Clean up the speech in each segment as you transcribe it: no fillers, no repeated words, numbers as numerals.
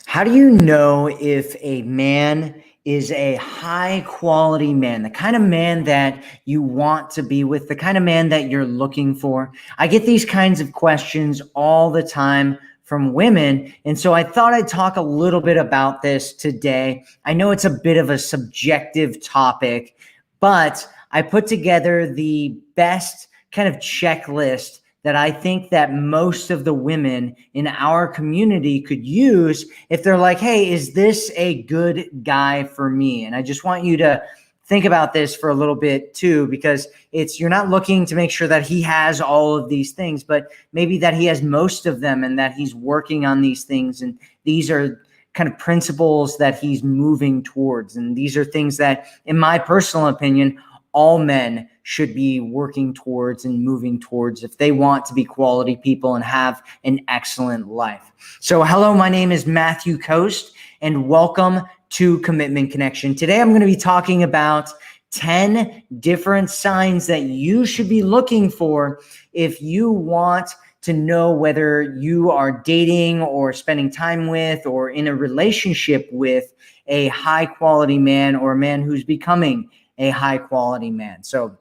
How do you know if a man is a high quality man, the kind of man that you want to be with, the kind of man that you're looking for? I get these kinds of questions all the time from women. And so I thought I'd talk a little bit about this today. I know it's a bit of a subjective topic, but I put together the best kind of checklist that I think that most of the women in our community could use if they're like, hey, is this a good guy for me? And I just want you to think about this for a little bit too, because you're not looking to make sure that he has all of these things, but maybe that he has most of them and that he's working on these things. And these are kind of principles that he's moving towards. And these are things that, in my personal opinion, all men should be working towards and moving towards if they want to be quality people and have an excellent life. So hello, my name is Matthew Coast, and welcome to Commitment Connection. Today, I'm going to be talking about 10 different signs that you should be looking for if you want to know whether you are dating or spending time with or in a relationship with a high quality man or a man who's becoming a high quality man. So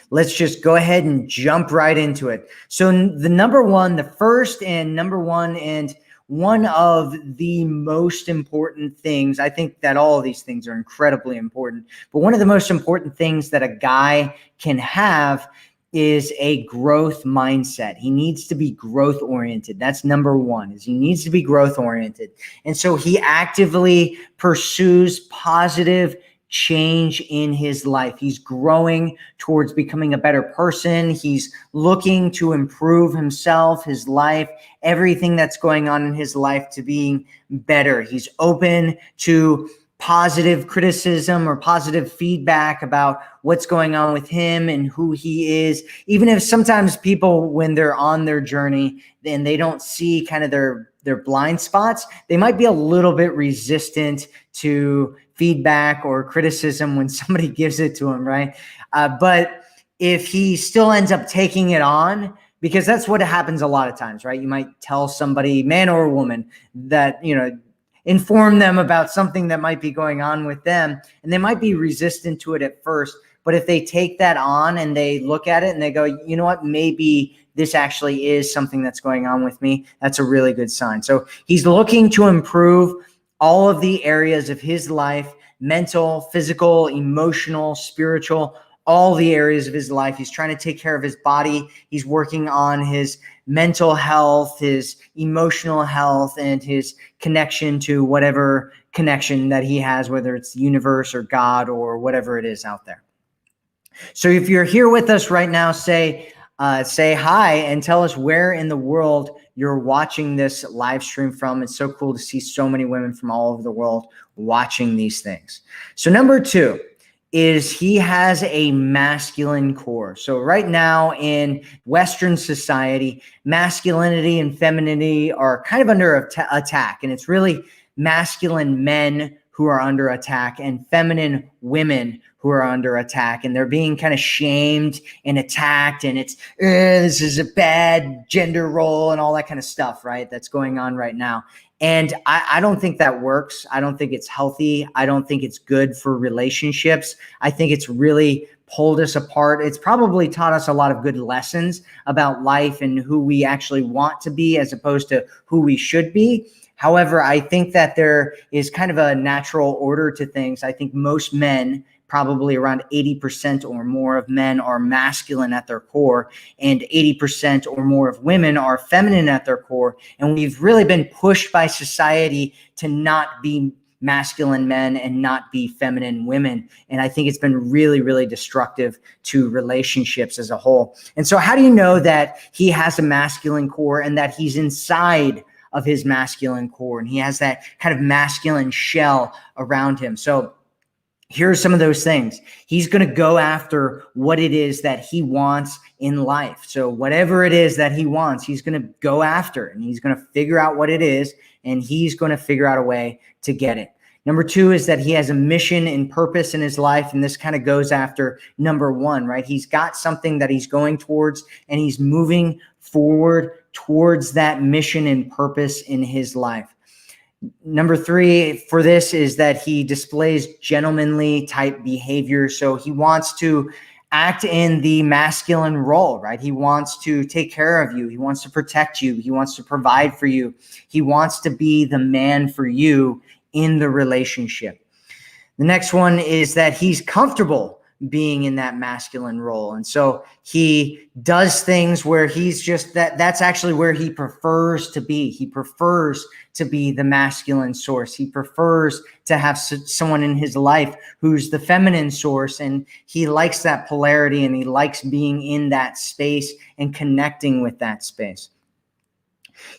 let's just go ahead and jump right into it. So the first and number one, and one of the most important things, I think that all of these things are incredibly important, but one of the most important things that a guy can have is a growth mindset. He needs to be growth oriented. That's number one, is he needs to be growth oriented. And so he actively pursues positive change in his life. He's growing towards becoming a better person. He's looking to improve himself, his life, everything that's going on in his life to being better. He's open to positive criticism or positive feedback about what's going on with him and who he is. Even if sometimes people, when they're on their journey and they don't see kind of their blind spots, they might be a little bit resistant to feedback or criticism when somebody gives it to him, right? But if he still ends up taking it on, because that's what happens a lot of times, right? You might tell somebody, man or woman, that, inform them about something that might be going on with them, and they might be resistant to it at first. But if they take that on and they look at it and they go, you know what, maybe this actually is something that's going on with me, that's a really good sign. So he's looking to improve all of the areas of his life: mental, physical, emotional, spiritual, all the areas of his life. He's trying to take care of his body. He's working on his mental health, his emotional health, and his connection to whatever connection that he has, whether it's the universe or God or whatever it is out there. So if you're here with us right now, say hi and tell us where in the world you're watching this live stream from. It's so cool to see so many women from all over the world watching these things. So number two is he has a masculine core. So right now in Western society, masculinity and femininity are kind of under attack, and it's really masculine men who are under attack and feminine women who are under attack, and they're being kind of shamed and attacked, and it's this is a bad gender role and all that kind of stuff, right? That's going on right now. And I don't think that works. I don't think it's healthy. I don't think it's good for relationships. I think it's really pulled us apart. It's probably taught us a lot of good lessons about life and who we actually want to be as opposed to who we should be. However, I think that there is kind of a natural order to things. I think most men, probably around 80% or more of men, are masculine at their core, and 80% or more of women are feminine at their core. And we've really been pushed by society to not be masculine men and not be feminine women. And I think it's been really, really destructive to relationships as a whole. And so how do you know that he has a masculine core and that he's inside of his masculine core and he has that kind of masculine shell around him? So here are some of those things. He's going to go after what it is that he wants in life. So whatever it is that he wants, he's going to go after it, and he's going to figure out what it is, and he's going to figure out a way to get it. Number two is that he has a mission and purpose in his life, and this kind of goes after number one, right? He's got something that he's going towards, and he's moving forward towards that mission and purpose in his life. Number 3 for this is that he displays gentlemanly type behavior. So he wants to act in the masculine role, right? He wants to take care of you. He wants to protect you. He wants to provide for you. He wants to be the man for you in the relationship. The next one is that he's comfortable being in that masculine role. And so he does things where he's just that's actually where he prefers to be. He prefers to be the masculine source. He prefers to have someone in his life who's the feminine source. And he likes that polarity, and he likes being in that space and connecting with that space.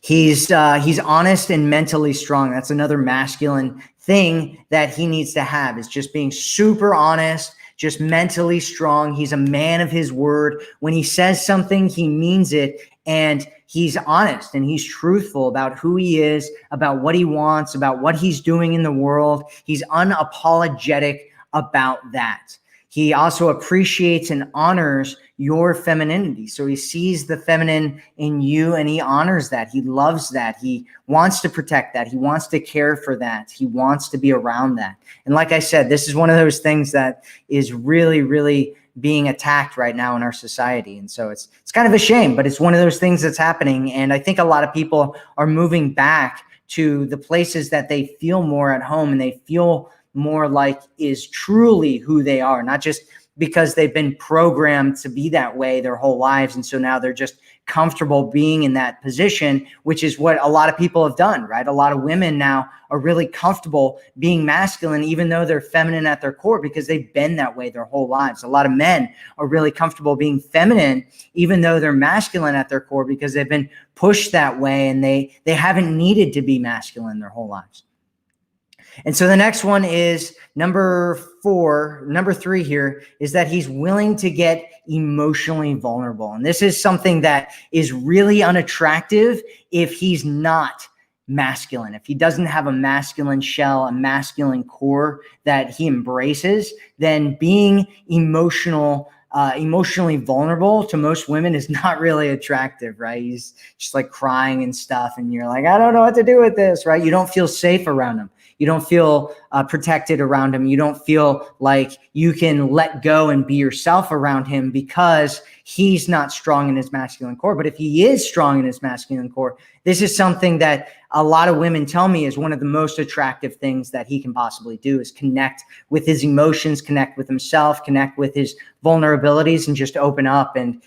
He's honest and mentally strong. That's another masculine thing that he needs to have, is just being super honest, just mentally strong. He's a man of his word. When he says something, he means it, and he's honest and he's truthful about who he is, about what he wants, about what he's doing in the world. He's unapologetic about that. He also appreciates and honors your femininity. So he sees the feminine in you and he honors that. He loves that. He wants to protect that. He wants to care for that. He wants to be around that. And like I said, this is one of those things that is really, really being attacked right now in our society. And so it's kind of a shame, but it's one of those things that's happening. And I think a lot of people are moving back to the places that they feel more at home and they feel more like is truly who they are, not just because they've been programmed to be that way their whole lives. And so now they're just comfortable being in that position, which is what a lot of people have done, right? A lot of women now are really comfortable being masculine, even though they're feminine at their core, because they've been that way their whole lives. A lot of men are really comfortable being feminine, even though they're masculine at their core, because they've been pushed that way and they haven't needed to be masculine their whole lives. And so the next one is number 3 here, is that he's willing to get emotionally vulnerable. And this is something that is really unattractive if he's not masculine. If he doesn't have a masculine shell, a masculine core that he embraces, then being emotionally vulnerable to most women is not really attractive, right? He's just like crying and stuff, and you're like, I don't know what to do with this, right? You don't feel safe around him. You don't feel protected around him. You don't feel like you can let go and be yourself around him because he's not strong in his masculine core. But if he is strong in his masculine core, this is something that a lot of women tell me is one of the most attractive things that he can possibly do, is connect with his emotions, connect with himself, connect with his vulnerabilities, and just open up and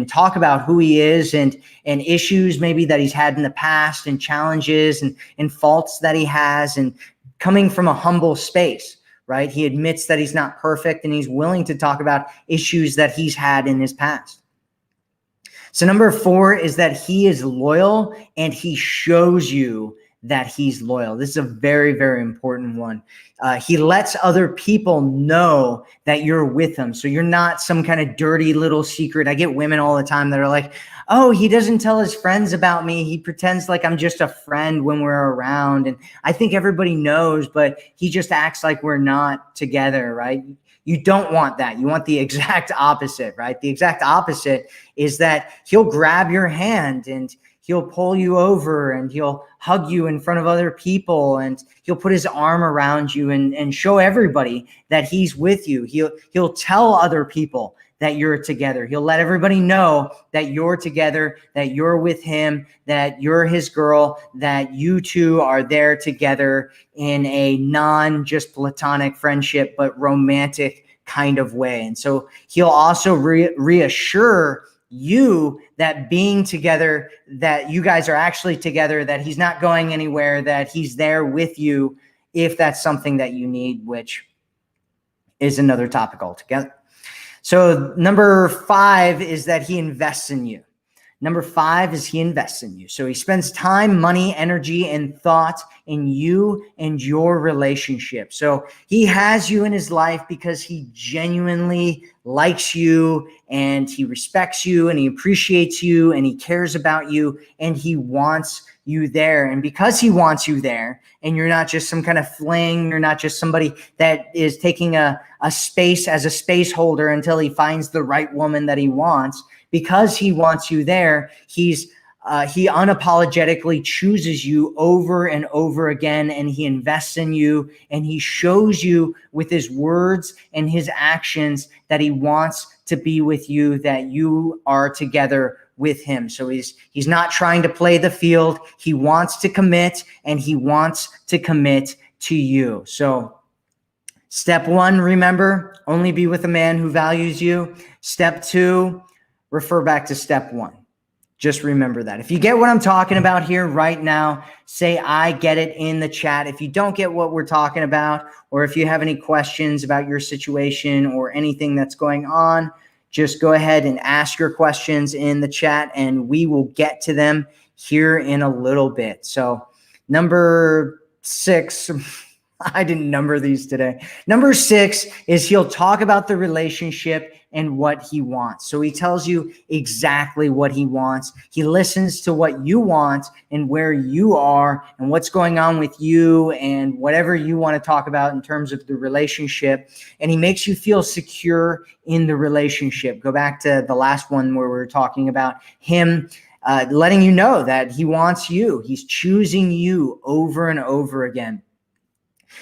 talk about who he is and issues maybe that he's had in the past, and challenges and faults that he has, and coming from a humble space, right? He admits that he's not perfect, and he's willing to talk about issues that he's had in his past. So number 4 is that he is loyal, and he shows you that he's loyal. This is a very, very important one. He lets other people know that you're with him. So you're not some kind of dirty little secret. I get women all the time that are like, oh, he doesn't tell his friends about me. He pretends like I'm just a friend when we're around. And I think everybody knows, but he just acts like we're not together, right? You don't want that. You want the exact opposite, right? The exact opposite is that he'll grab your hand and he'll pull you over and he'll hug you in front of other people, and he'll put his arm around you and show everybody that he's with you. He'll tell other people that you're together. He'll let everybody know that you're together, that you're with him, that you're his girl, that you two are there together in a non just platonic friendship, but romantic kind of way. And so he'll also reassure you that being together, that you guys are actually together, that he's not going anywhere, that he's there with you if that's something that you need, which is another topic altogether. So number 5 is that he invests in you. Number 5 is he invests in you. So he spends time, money, energy, and thought in you and your relationship. So he has you in his life because he genuinely likes you, and he respects you, and he appreciates you, and he cares about you, and he wants you there. And because he wants you there, and you're not just some kind of fling, you're not just somebody that is taking a space as a space holder until he finds the right woman that he wants. Because he wants you there, he's he unapologetically chooses you over and over again, and he invests in you, and he shows you with his words and his actions that he wants to be with you, that you are together with him. So he's not trying to play the field. He wants to commit, and he wants to commit to you. So step 1, remember, only be with a man who values you. Step 2, refer back to step 1. Just remember that. If you get what I'm talking about here right now, say I get it in the chat. If you don't get what we're talking about, or if you have any questions about your situation or anything that's going on, just go ahead and ask your questions in the chat, and we will get to them here in a little bit. So number 6, I didn't number these today. Number 6 is he'll talk about the relationship and what he wants. So he tells you exactly what he wants. He listens to what you want and where you are and what's going on with you and whatever you want to talk about in terms of the relationship. And he makes you feel secure in the relationship. Go back to the last one where we were talking about him letting you know that he wants you. He's choosing you over and over again.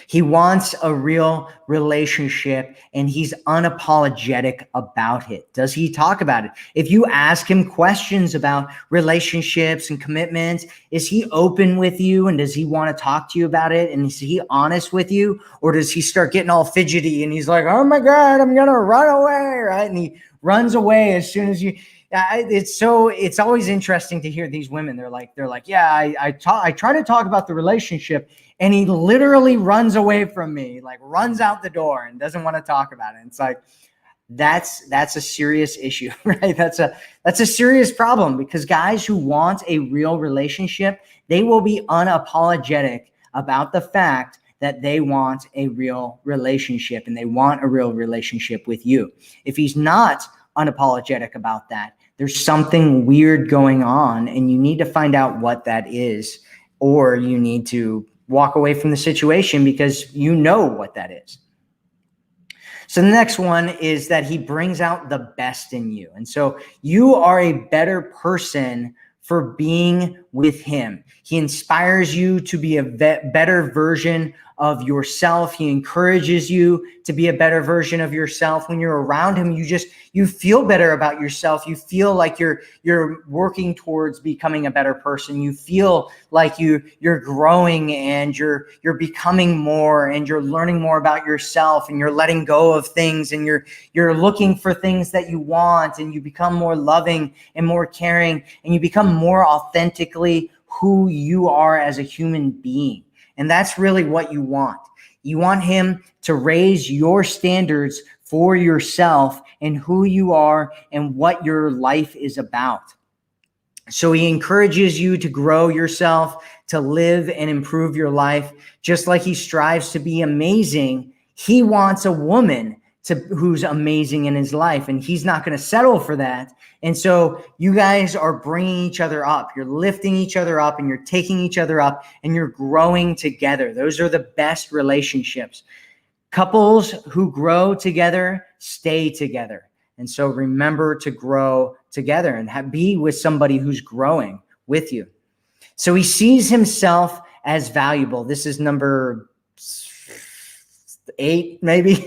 He wants a real relationship, and he's unapologetic about it. Does he talk about it? If you ask him questions about relationships and commitments, is he open with you, and does he want to talk to you about it? And is he honest with you, or does he start getting all fidgety and he's like, oh my God, I'm going to run away, right? And he runs away as soon as you... It's always interesting to hear these women. They're like, yeah, I try to talk about the relationship, and he literally runs away from me, like runs out the door and doesn't want to talk about it. And it's like, that's a serious issue, right? That's a serious problem, because guys who want a real relationship, they will be unapologetic about the fact that they want a real relationship, and they want a real relationship with you. If he's not unapologetic about that, there's something weird going on, and you need to find out what that is, or you need to walk away from the situation because you know what that is. So the next one is that he brings out the best in you. And so you are a better person for being with him. He inspires you to be a better version of yourself. He encourages you to be a better version of yourself. When you're around him, you feel better about yourself. You feel like you're working towards becoming a better person. You feel like you're growing, and you're becoming more, and you're learning more about yourself, and you're letting go of things, and you're looking for things that you want, and you become more loving and more caring, and you become more authentically who you are as a human being. And that's really what you want. You want him to raise your standards for yourself and who you are and what your life is about. So he encourages you to grow yourself, to live and improve your life. Just like he strives to be amazing, he wants a woman who's amazing in his life, and he's not going to settle for that. And so you guys are bringing each other up. You're lifting each other up, and you're taking each other up, and you're growing together. Those are the best relationships. Couples who grow together stay together. And so remember to grow together and be with somebody who's growing with you. So he sees himself as valuable. This is number 8, maybe.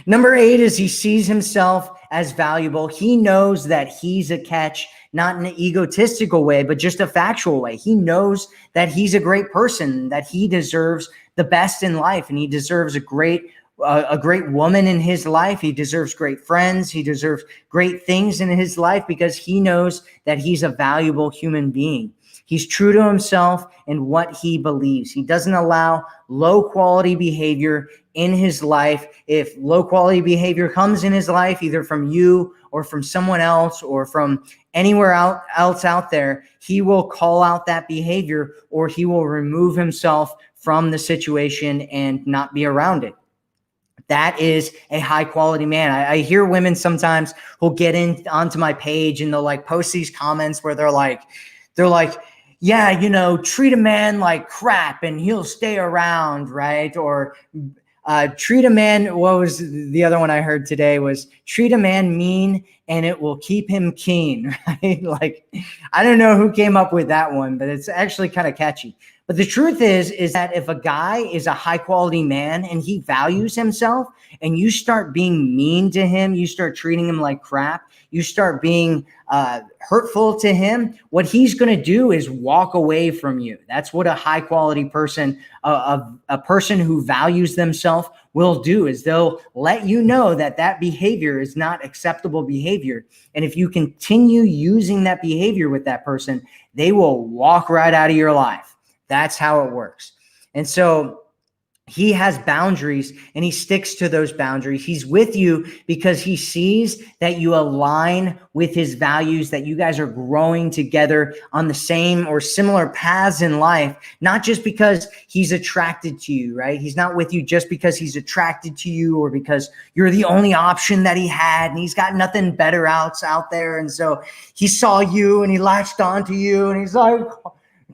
Number 8 is he sees himself as valuable. He knows that he's a catch, not in an egotistical way, but just a factual way. He knows that he's a great person, that he deserves the best in life, and he deserves a great woman in his life. He deserves great friends. He deserves great things in his life because he knows that he's a valuable human being. He's true to himself and what he believes. He doesn't allow low quality behavior in his life. If low quality behavior comes in his life, either from you or from someone else or from anywhere else out there, he will call out that behavior, or he will remove himself from the situation and not be around it. That is a high quality man. I hear women sometimes who'll get onto my page and they'll like post these comments where they're like, yeah, treat a man like crap and he'll stay around, right? Or treat a man, what was the other one I heard today was treat a man mean and it will keep him keen, right? Like, I don't know who came up with that one, but it's actually kind of catchy. But the truth is that if a guy is a high quality man and he values himself, and you start being mean to him, you start treating him like crap, you start being hurtful to him, what he's going to do is walk away from you. That's what a high quality person, a person who values themselves will do, is they'll let you know that that behavior is not acceptable behavior. And if you continue using that behavior with that person, they will walk right out of your life. That's how it works. And so he has boundaries and he sticks to those boundaries. He's with you because he sees that you align with his values, that you guys are growing together on the same or similar paths in life, not just because he's attracted to you, right? He's not with you just because he's attracted to you or because you're the only option that he had and he's got nothing better out there. And so he saw you and he latched onto you and he's like,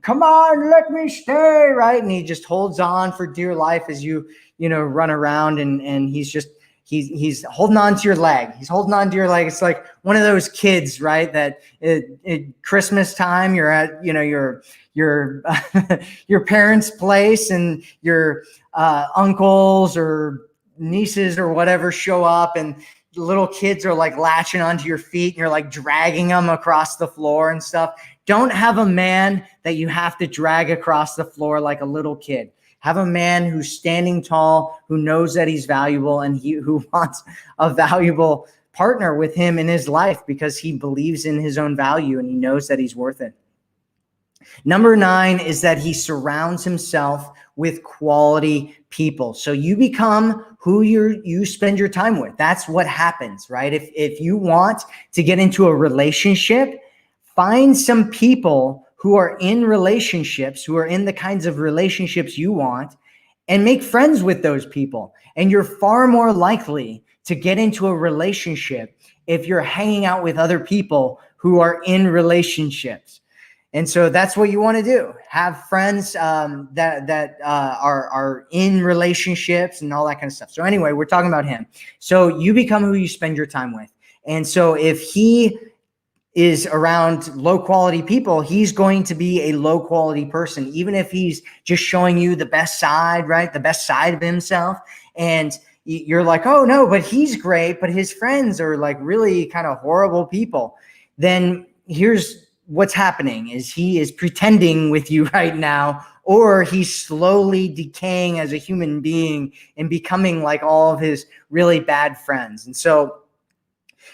come on, let me stay, right? And he just holds on for dear life as you run around and he's holding on to your leg. He's holding on to your leg. It's like one of those kids, right? That at Christmas time, you're at, your your parents' place and your uncles or nieces or whatever show up and little kids are like latching onto your feet and you're like dragging them across the floor and stuff. Don't have a man that you have to drag across the floor like a little kid. Have a man who's standing tall, who knows that he's valuable, and who wants a valuable partner with him in his life because he believes in his own value and he knows that he's worth it. Number 9 is that he surrounds himself with quality people. So you become who you spend your time with. That's what happens, right? If you want to get into a relationship, find some people who are in relationships, who are in the kinds of relationships you want, and make friends with those people. And you're far more likely to get into a relationship if you're hanging out with other people who are in relationships. And so that's what you want to do. Have friends that are in relationships and all that kind of stuff. So anyway, we're talking about him. So you become who you spend your time with. And so if he is around low quality people, he's going to be a low quality person, even if he's just showing you the best side, right? The best side of himself. And you're like, oh no, but he's great, but his friends are like really kind of horrible people. Then here's what's happening is he is pretending with you right now, or he's slowly decaying as a human being and becoming like all of his really bad friends. And so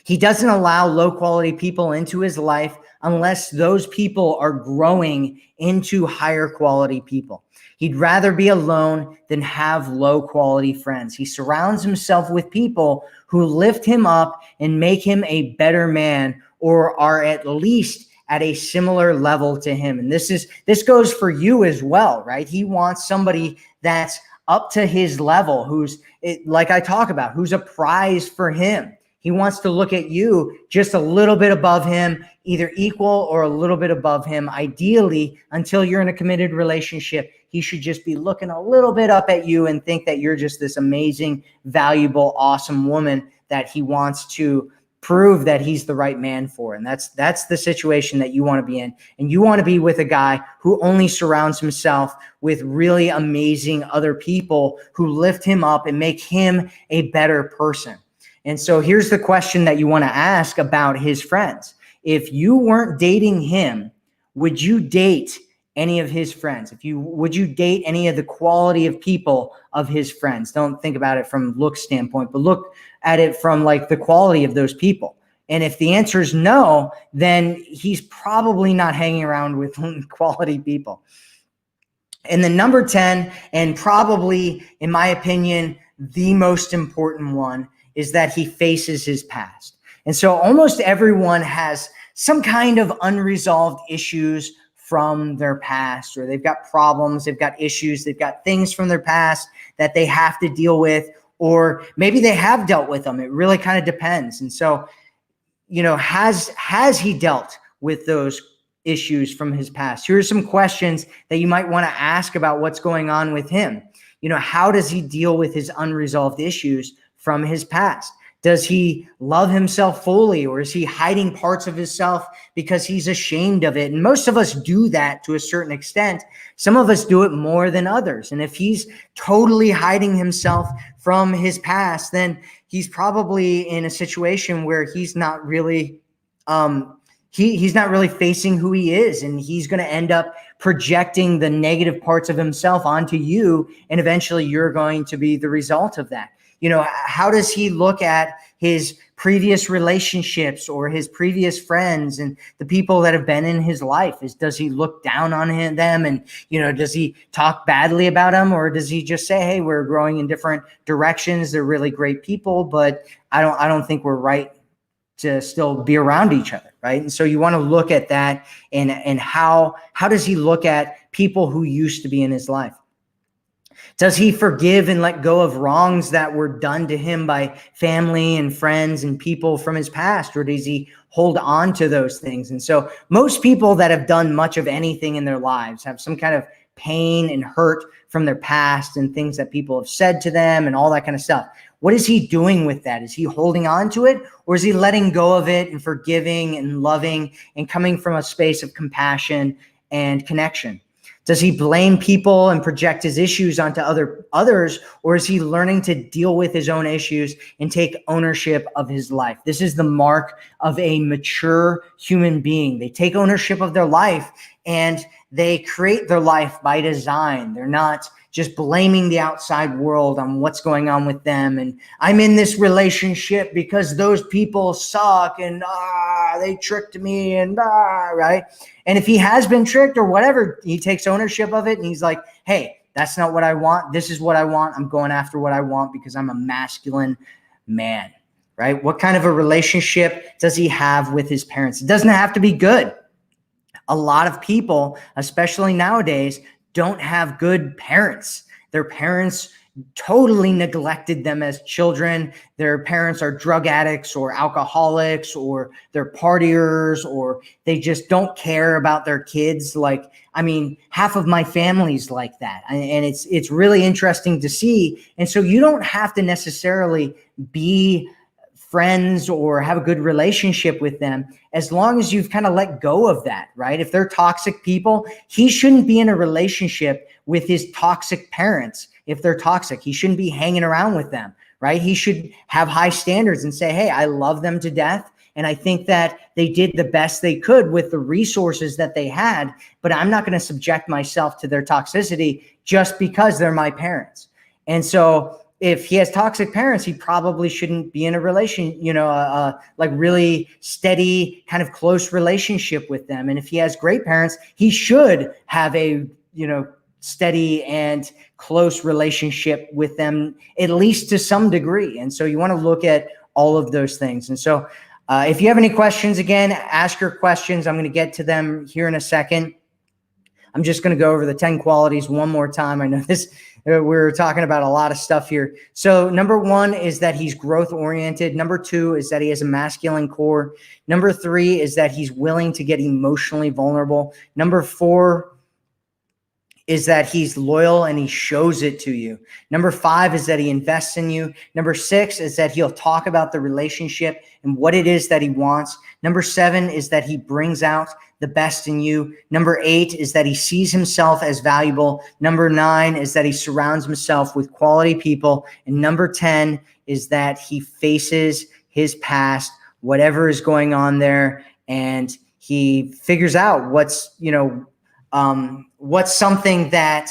he doesn't allow low quality people into his life unless those people are growing into higher quality people. He'd rather be alone than have low quality friends. He surrounds himself with people who lift him up and make him a better man, or are at least at a similar level to him. And this goes for you as well, right? He wants somebody that's up to his level, who's, like I talk about, who's a prize for him. He wants to look at you just a little bit above him, either equal or a little bit above him. Ideally, until you're in a committed relationship, he should just be looking a little bit up at you and think that you're just this amazing, valuable, awesome woman that he wants to prove that he's the right man for. And that's the situation that you want to be in. And you want to be with a guy who only surrounds himself with really amazing other people who lift him up and make him a better person. And so here's the question that you want to ask about his friends. If you weren't dating him, would you date any of his friends? Would you date any of the quality of people of his friends? Don't think about it from look standpoint, but look at it from like the quality of those people. And if the answer is no, then he's probably not hanging around with quality people. And then number 10, and probably in my opinion, the most important one, is that he faces his past. And so almost everyone has some kind of unresolved issues from their past, or they've got problems, they've got issues, they've got things from their past that they have to deal with, or maybe they have dealt with them. It really kind of depends. And so, has he dealt with those issues from his past? Here are some questions that you might want to ask about what's going on with him. How does he deal with his unresolved issues from his past? Does he love himself fully, or is he hiding parts of himself because he's ashamed of it? And most of us do that to a certain extent. Some of us do it more than others. And if he's totally hiding himself from his past, then he's probably in a situation where he's not really he's not really facing who he is, and he's going to end up projecting the negative parts of himself onto you, and eventually you're going to be the result of that. How does he look at his previous relationships or his previous friends and the people that have been in his life? Does he look down on them, and does he talk badly about them, or does he just say, hey, we're growing in different directions, they're really great people, but I don't think we're right to still be around each other, right? And so you want to look at that, and how does he look at people who used to be in his life? Does he forgive and let go of wrongs that were done to him by family and friends and people from his past, or does he hold on to those things? And so most people that have done much of anything in their lives have some kind of pain and hurt from their past and things that people have said to them and all that kind of stuff. What is he doing with that? Is he holding on to it, or is he letting go of it and forgiving and loving and coming from a space of compassion and connection? Does he blame people and project his issues onto others, or is he learning to deal with his own issues and take ownership of his life? This is the mark of a mature human being. They take ownership of their life, and they create their life by design. They're not just blaming the outside world on what's going on with them. And I'm in this relationship because those people suck, and they tricked me, and right? And if he has been tricked or whatever, he takes ownership of it, and he's like, hey, that's not what I want. This is what I want. I'm going after what I want because I'm a masculine man, right? What kind of a relationship does he have with his parents? It doesn't have to be good. A lot of people, especially nowadays, don't have good parents. Their parents totally neglected them as children. Their parents are drug addicts or alcoholics, or they're partiers, or they just don't care about their kids. Half of my family's like that. And it's really interesting to see. And so you don't have to necessarily be friends or have a good relationship with them, as long as you've kind of let go of that, right? If they're toxic people, he shouldn't be in a relationship with his toxic parents. If they're toxic, he shouldn't be hanging around with them, right? He should have high standards and say, hey, I love them to death, and I think that they did the best they could with the resources that they had, but I'm not going to subject myself to their toxicity just because they're my parents. And so if he has toxic parents, he probably shouldn't be in a really steady, kind of close relationship with them. And if he has great parents, he should have a, steady and close relationship with them, at least to some degree. And so you want to look at all of those things. And so if you have any questions, again, ask your questions. I'm going to get to them here in a second. I'm just going to go over the 10 qualities one more time. I know this, we're talking about a lot of stuff here. So number 1 is that he's growth oriented. Number 2 is that he has a masculine core. Number 3 is that he's willing to get emotionally vulnerable. Number 4 is that he's loyal and he shows it to you. Number 5 is that he invests in you. Number 6 is that he'll talk about the relationship and what it is that he wants. Number 7 is that he brings out the best in you. Number 8 is that he sees himself as valuable. Number 9 is that he surrounds himself with quality people. And number 10 is that he faces his past, whatever is going on there, and he figures out what's something that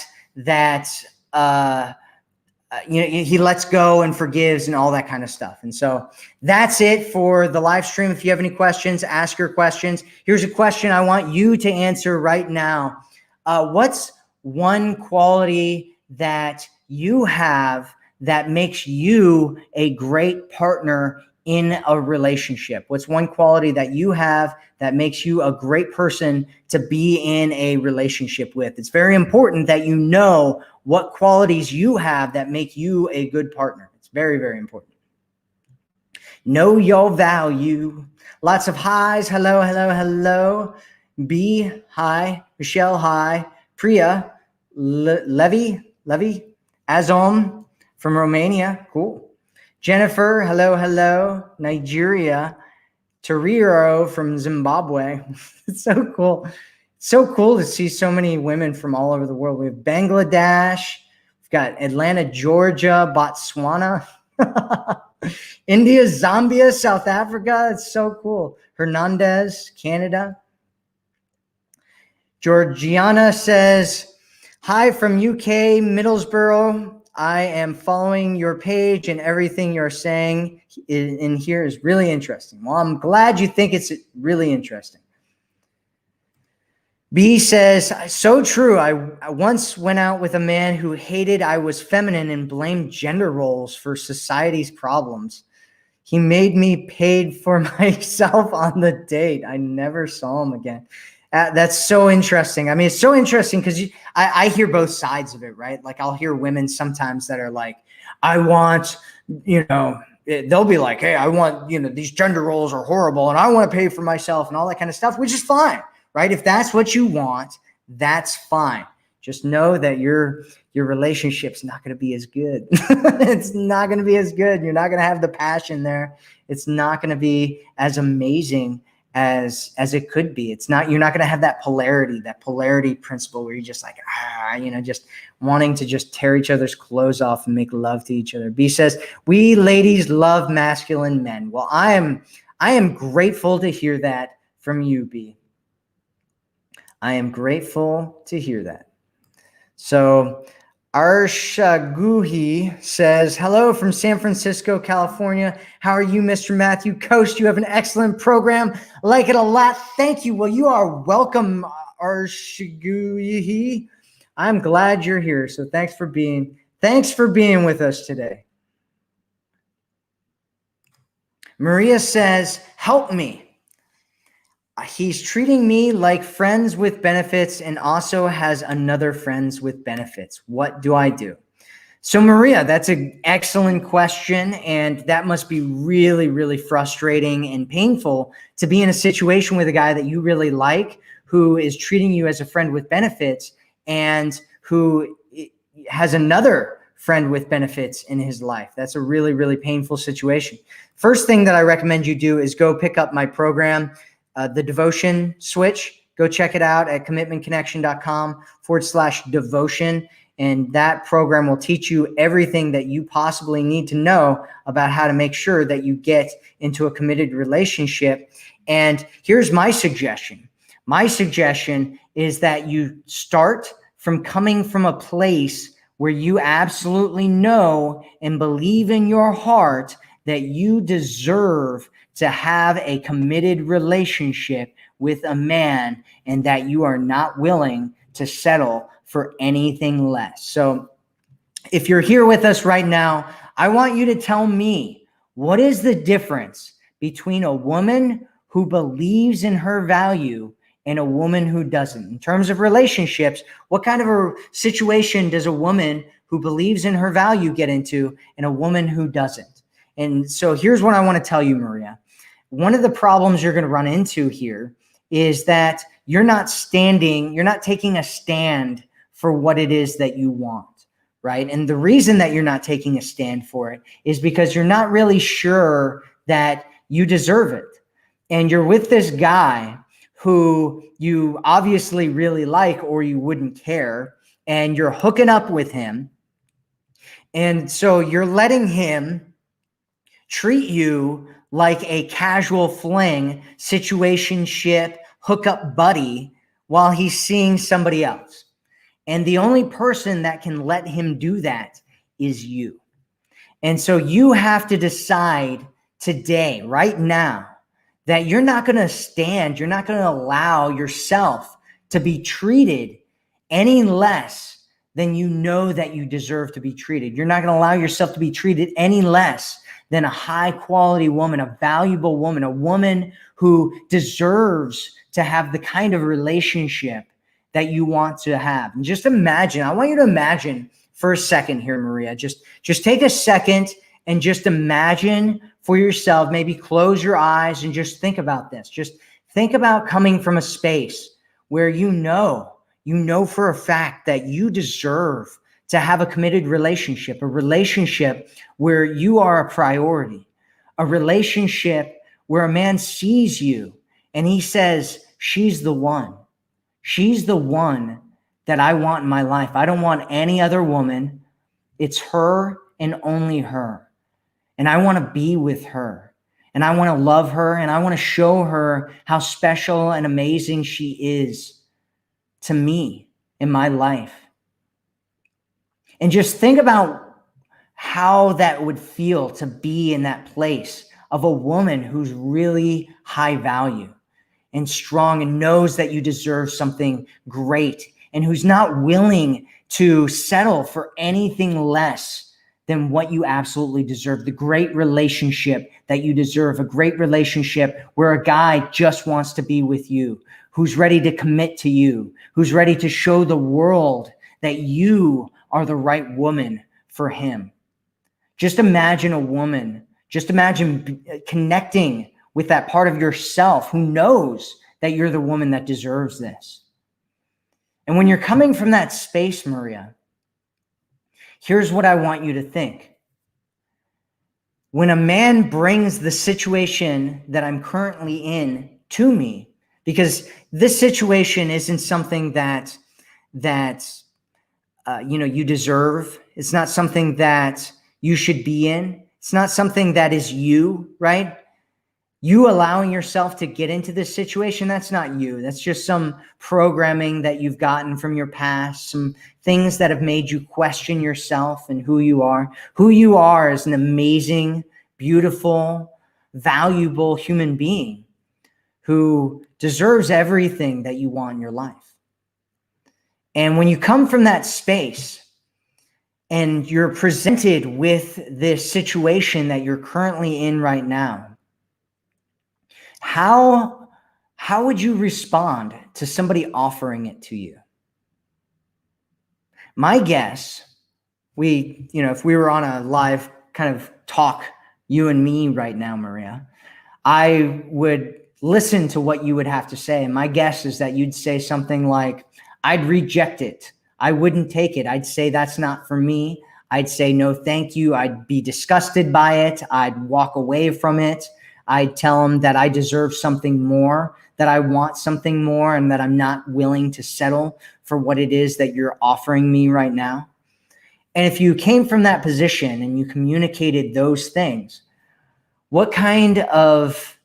he lets go and forgives and all that kind of stuff. And so that's it for the live stream. If you have any questions, ask your questions. Here's a question I want you to answer right now. What's one quality that you have that makes you a great partner in a relationship? What's one quality that you have that makes you a great person to be in a relationship with? It's very important that you know what qualities you have that make you a good partner. It's very, very important. Know your value. Lots of highs. Hello, hello, hello. B, hi. Michelle, hi. Priya, Levy, Azom from Romania. Cool. Jennifer, hello, hello. Nigeria. Toriro from Zimbabwe. It's so cool. So cool to see so many women from all over the world. We have Bangladesh, we've got Atlanta, Georgia, Botswana, India, Zambia, South Africa. It's so cool. Hernandez, Canada. Georgiana says, hi from UK, Middlesbrough. I am following your page and everything you're saying in here is really interesting. Well, I'm glad you think it's really interesting. B says, so true. I once went out with a man who hated I was feminine and blamed gender roles for society's problems. He made me paid for myself on the date. I never saw him again. That's so interesting. I mean, it's so interesting because I hear both sides of it, right? Like I'll hear women sometimes that are like, I want, they'll be like, hey, I want, these gender roles are horrible and I want to pay for myself and all that kind of stuff, which is fine, right? If that's what you want, that's fine. Just know that your relationship's not going to be as good. It's not going to be as good. You're not going to have the passion there. It's not going to be as amazing as it could be. You're not going to have that polarity principle where you're just like, just wanting to just tear each other's clothes off and make love to each other. B says, we ladies love masculine men. Well, I am grateful to hear that from you, B. I am grateful to hear that. So Arshaguhi says, hello from San Francisco, California. How are you, Mr. Matthew Coast? You have an excellent program. Like it a lot. Thank you. Well, you are welcome, Arshaguhi. I'm glad you're here. So thanks for being with us today. Maria says, help me. He's treating me like friends with benefits and also has another friends with benefits. What do I do? So Maria, that's an excellent question. And that must be really, really frustrating and painful to be in a situation with a guy that you really like, who is treating you as a friend with benefits and who has another friend with benefits in his life. That's a really, really painful situation. First thing that I recommend you do is go pick up my program, the Devotion Switch. Go check it out at commitmentconnection.com/devotion. And that program will teach you everything that you possibly need to know about how to make sure that you get into a committed relationship. And here's my suggestion. My suggestion is that you start from coming from a place where you absolutely know and believe in your heart that you deserve to have a committed relationship with a man and that you are not willing to settle for anything less. So if you're here with us right now, I want you to tell me, what is the difference between a woman who believes in her value and a woman who doesn't? In terms of relationships, what kind of a situation does a woman who believes in her value get into and a woman who doesn't? And so here's what I want to tell you, Maria. One of the problems you're going to run into here is that you're not taking a stand for what it is that you want, right? And the reason that you're not taking a stand for it is because you're not really sure that you deserve it. And you're with this guy who you obviously really like or you wouldn't care, and you're hooking up with him. And so you're letting him treat you like a casual fling, situationship, hookup buddy while he's seeing somebody else. And the only person that can let him do that is you. And so you have to decide today, right now, that you're not going to allow yourself to be treated any less than you know that you deserve to be treated. You're not going to allow yourself to be treated any less than a high quality woman, a valuable woman, a woman who deserves to have the kind of relationship that you want to have. And just imagine, I want you to imagine for a second here, Maria, just take a second and just imagine for yourself, maybe close your eyes and just think about this. Just think about coming from a space where you know for a fact that you deserve to have a committed relationship, a relationship where you are a priority, a relationship where a man sees you and he says, she's the one. She's the one that I want in my life. I don't want any other woman. It's her and only her. And I want to be with her. And I want to love her. And I want to show her how special and amazing she is to me in my life. And just think about how that would feel to be in that place of a woman who's really high value and strong and knows that you deserve something great and who's not willing to settle for anything less than what you absolutely deserve. The great relationship that you deserve, a great relationship where a guy just wants to be with you, who's ready to commit to you, who's ready to show the world that you are the right woman for him. Just imagine a woman, just imagine connecting with that part of yourself who knows that you're the woman that deserves this. And when you're coming from that space, Maria, here's what I want you to think. When a man brings the situation that I'm currently in to me, because this situation isn't something that you deserve. It's not something that you should be in. It's not something that is you, right? You allowing yourself to get into this situation, that's not you. That's just some programming that you've gotten from your past, some things that have made you question yourself and who you are. Who you are is an amazing, beautiful, valuable human being who deserves everything that you want in your life. And when you come from that space and you're presented with this situation that you're currently in right now, how would you respond to somebody offering it to you? My guess, if we were on a live kind of talk, you and me right now, Maria, I would listen to what you would have to say. And my guess is that you'd say something like, I'd reject it. I wouldn't take it. I'd say that's not for me. I'd say no, thank you. I'd be disgusted by it. I'd walk away from it. I'd tell him that I deserve something more, that I want something more, and that I'm not willing to settle for what it is that you're offering me right now. And if you came from that position and you communicated those things, what kind of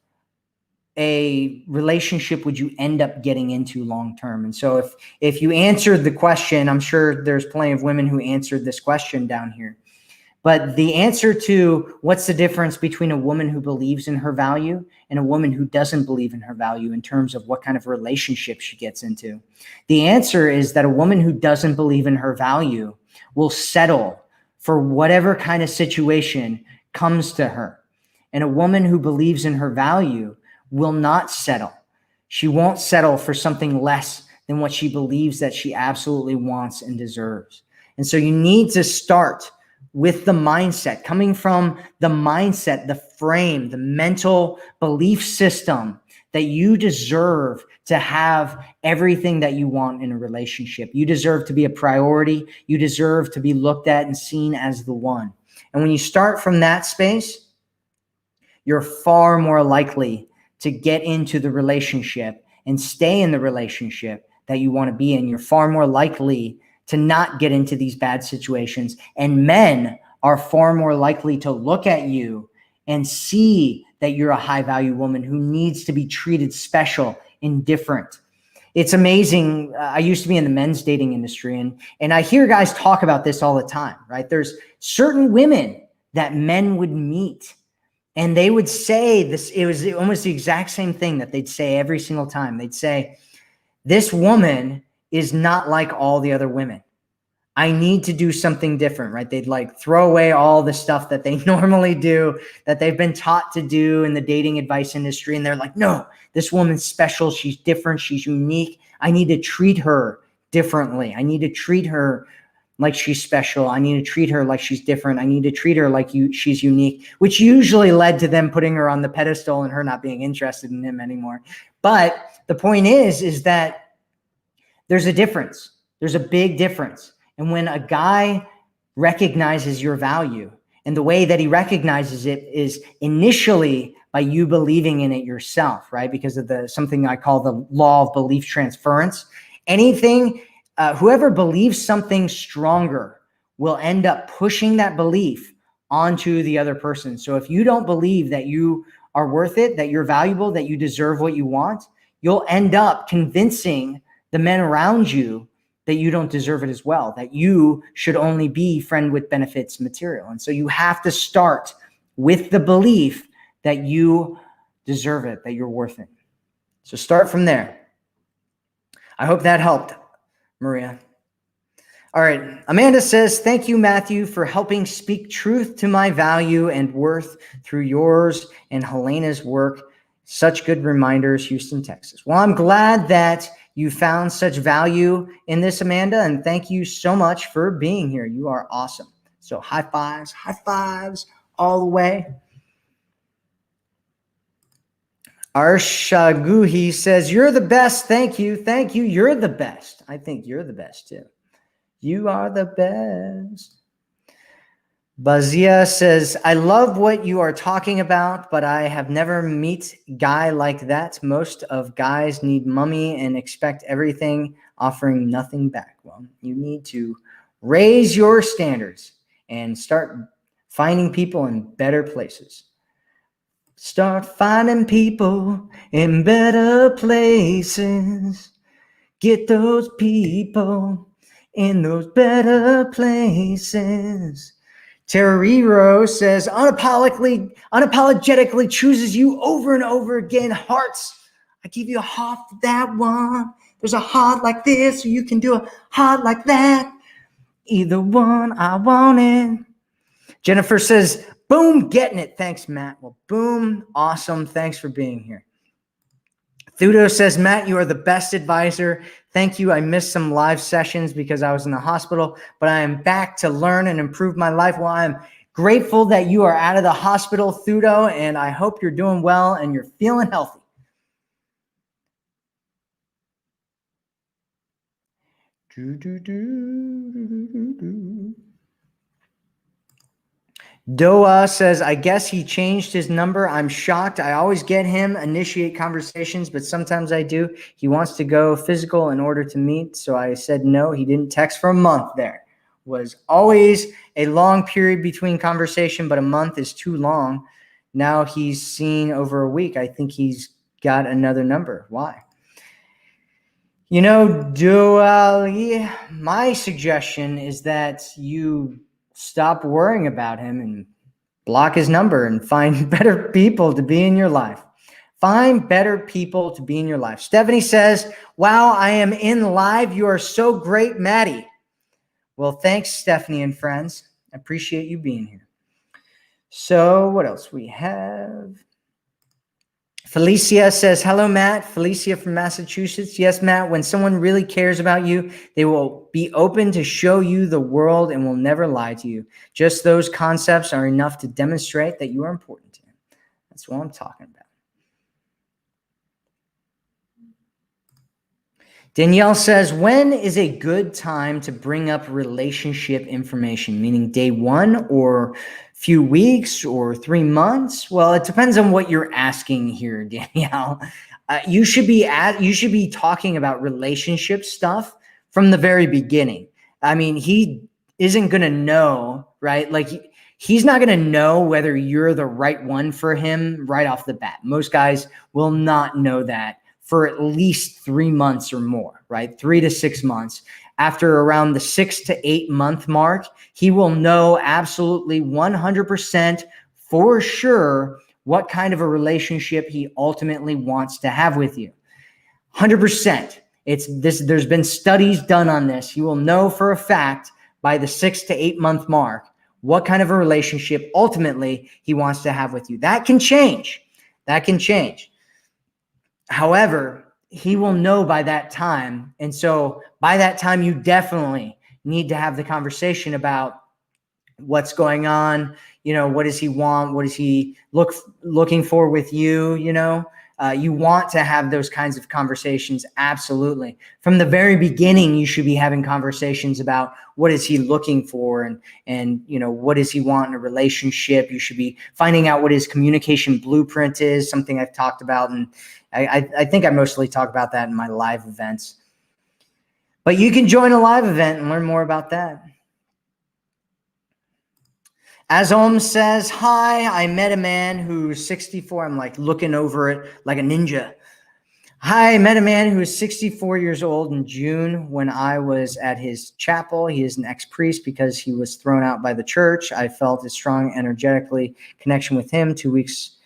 a relationship would you end up getting into long term? And so if you answered the question, I'm sure there's plenty of women who answered this question down here. But the answer to what's the difference between a woman who believes in her value and a woman who doesn't believe in her value in terms of what kind of relationship she gets into, the answer is that a woman who doesn't believe in her value will settle for whatever kind of situation comes to her. And a woman who believes in her value will not settle. She won't settle for something less than what she believes that she absolutely wants and deserves. And so you need to start with the mindset, coming from the mindset, the frame, the mental belief system that you deserve to have everything that you want in a relationship. You deserve to be a priority. You deserve to be looked at and seen as the one. And when you start from that space, you're far more likely to get into the relationship and stay in the relationship that you want to be in. You're far more likely to not get into these bad situations. And men are far more likely to look at you and see that you're a high value woman who needs to be treated special and different. It's amazing. I used to be in the men's dating industry, and I hear guys talk about this all the time, right? There's certain women that men would meet and they would say this, it was almost the exact same thing that they'd say every single time. They'd say, this woman is not like all the other women. I need to do something different, right? They'd like throw away all the stuff that they normally do, that they've been taught to do in the dating advice industry. And they're like, no, this woman's special. She's different. She's unique. I need to treat her differently. I need to treat her like she's special. I need to treat her like she's different. I need to treat her like she's unique, which usually led to them putting her on the pedestal and her not being interested in him anymore. But the point is that there's a difference. There's a big difference. And when a guy recognizes your value, and the way that he recognizes it is initially by you believing in it yourself, right? Because of something I call the law of belief transference. Whoever believes something stronger will end up pushing that belief onto the other person. So if you don't believe that you are worth it, that you're valuable, that you deserve what you want, you'll end up convincing the men around you that you don't deserve it as well, that you should only be friend with benefits material. And so you have to start with the belief that you deserve it, that you're worth it. So start from there. I hope that helped, Maria. All right. Amanda says, thank you, Matthew, for helping speak truth to my value and worth through yours and Helena's work. Such good reminders, Houston, Texas. Well, I'm glad that you found such value in this, Amanda, and thank you so much for being here. You are awesome. So high fives all the way. Arshaguhi says, you're the best. Thank you. You're the best. I think you're the best too. You are the best. Bazia says, I love what you are talking about, but I have never met a guy like that. Most of guys need mummy and expect everything, offering nothing back. Well, you need to raise your standards and start finding people in better places. Start finding people in better places. Get those people in those better places. Terrero says, unapologetically chooses you over and over again. Hearts, I give you a heart for that one. There's a heart like this, or you can do a heart like that. Either one, I want it. Jennifer says, boom, getting it. Thanks, Matt. Well, boom, awesome. Thanks for being here. Thudo says, Matt, you are the best advisor. Thank you. I missed some live sessions because I was in the hospital, but I am back to learn and improve my life. Well, I'm grateful that you are out of the hospital, Thudo, and I hope you're doing well and you're feeling healthy. Doa says, I guess he changed his number. I'm shocked. I always get him initiate conversations, but sometimes I do. He wants to go physical in order to meet. So I said no. He didn't text for a month there. Was always a long period between conversation, but a month is too long. Now he's seen over a week. I think he's got another number. Why? You know, Doali, my suggestion is that you stop worrying about him and block his number and find better people to be in your life. Find better people to be in your life. Stephanie says, wow, I am in live. You are so great, Maddie. Well, thanks, Stephanie and friends. I appreciate you being here. So what else we have? Felicia says, hello, Matt. Felicia from Massachusetts. Yes, Matt, when someone really cares about you, they will be open to show you the world and will never lie to you. Just those concepts are enough to demonstrate that you are important to them. That's what I'm talking about. Danielle says, when is a good time to bring up relationship information, meaning day one or few weeks or 3 months? Well, it depends on what you're asking here, Danielle. You should be talking about relationship stuff from the very beginning. I mean, he isn't going to know, right? Like he's not going to know whether you're the right one for him right off the bat. Most guys will not know that for at least 3 months or more, right? 3 to 6 months. After around the 6 to 8 month mark, he will know absolutely 100% for sure what kind of a relationship he ultimately wants to have with you. 100%. There's been studies done on this. He will know for a fact by the 6 to 8 month mark what kind of a relationship ultimately he wants to have with you. That can change. However, he will know by that time. And so by that time, you definitely need to have the conversation about what's going on. You know, what does he want? What is he looking for with you? You know, You want to have those kinds of conversations. Absolutely. From the very beginning, you should be having conversations about what is he looking for and what does he want in a relationship. You should be finding out what his communication blueprint is, something I've talked about. And I think I mostly talk about that in my live events. But you can join a live event and learn more about that. As says, hi, I met a man who's 64. I'm like looking over it like a ninja. Hi, I met a man who is 64 years old in June when I was at his chapel. He is an ex-priest because he was thrown out by the church. I felt a strong energetically connection with him 2 weeks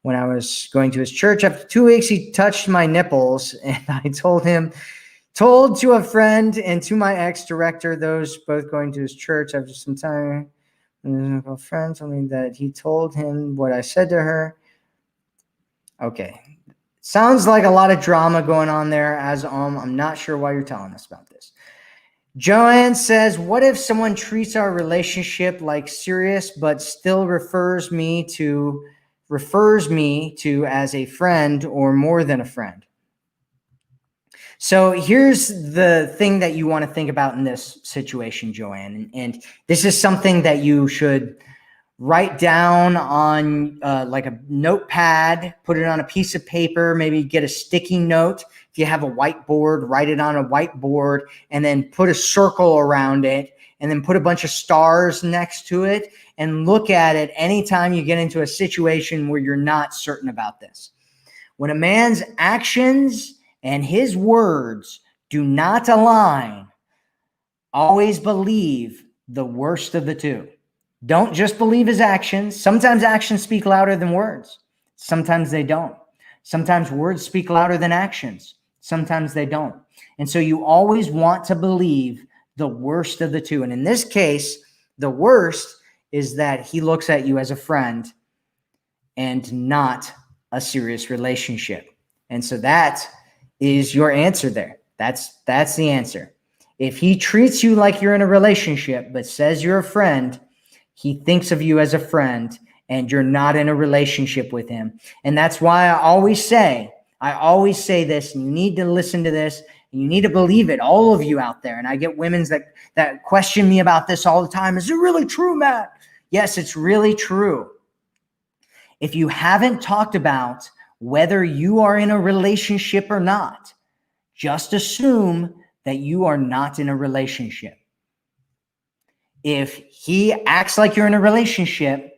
when I was going to his church. After 2 weeks, he touched my nipples and I told to a friend and to my ex-director, those both going to his church after some time. A friend told me that he told him what I said to her. Okay. Sounds like a lot of drama going on there, as I'm not sure why you're telling us about this. Joanne says, what if someone treats our relationship like serious but still refers me to as a friend or more than a friend? So here's the thing that you want to think about in this situation, Joanne. And this is something that you should write down on like a notepad, put it on a piece of paper, maybe get a sticky note. If you have a whiteboard, write it on a whiteboard and then put a circle around it and then put a bunch of stars next to it and look at it anytime you get into a situation where you're not certain about this. When a man's actions and his words do not align, always believe the worst of the two. Don't just believe his actions. Sometimes actions speak louder than words. Sometimes they don't. Sometimes words speak louder than actions. Sometimes they don't. And so you always want to believe the worst of the two. And in this case, the worst is that he looks at you as a friend and not a serious relationship. And so that is your answer there. That's the answer. If he treats you like you're in a relationship but says you're a friend, he thinks of you as a friend and you're not in a relationship with him. And that's why I always say this, and you need to listen to this and you need to believe it, all of you out there. And I get women that question me about this all the time. Is it really true, Matt? Yes, it's really true. If you haven't talked about whether you are in a relationship or not, just assume that you are not in a relationship. If he acts like you're in a relationship,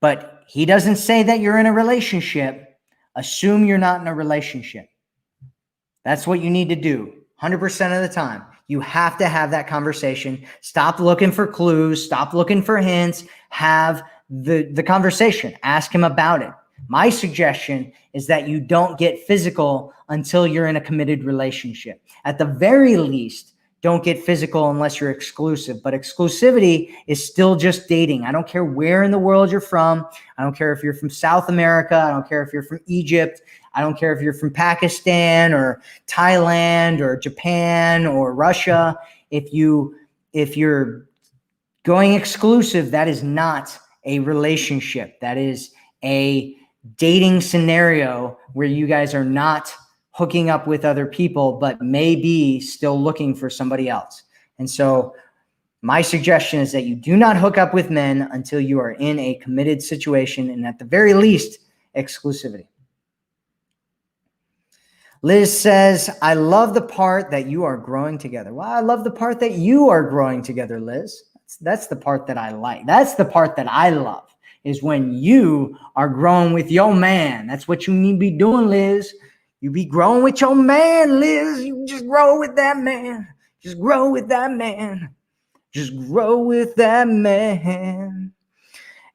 but he doesn't say that you're in a relationship, assume you're not in a relationship. That's what you need to do 100% of the time. You have to have that conversation. Stop looking for clues. Stop looking for hints. Have the conversation. Ask him about it. My suggestion is that you don't get physical until you're in a committed relationship. At the very least, don't get physical unless you're exclusive. But exclusivity is still just dating. I don't care where in the world you're from. I don't care if you're from South America. I don't care if you're from Egypt. I don't care if you're from Pakistan or Thailand or Japan or Russia. If you're going exclusive, that is not a relationship. That is a dating scenario where you guys are not hooking up with other people, but maybe still looking for somebody else. And so my suggestion is that you do not hook up with men until you are in a committed situation and at the very least, exclusivity. Liz says, I love the part that you are growing together. Well, I love the part that you are growing together, Liz. That's the part that I like. That's the part that I love, is when you are growing with your man. That's what you need to be doing, Liz. You be growing with your man, Liz. You just grow with that man. Just grow with that man. Just grow with that man.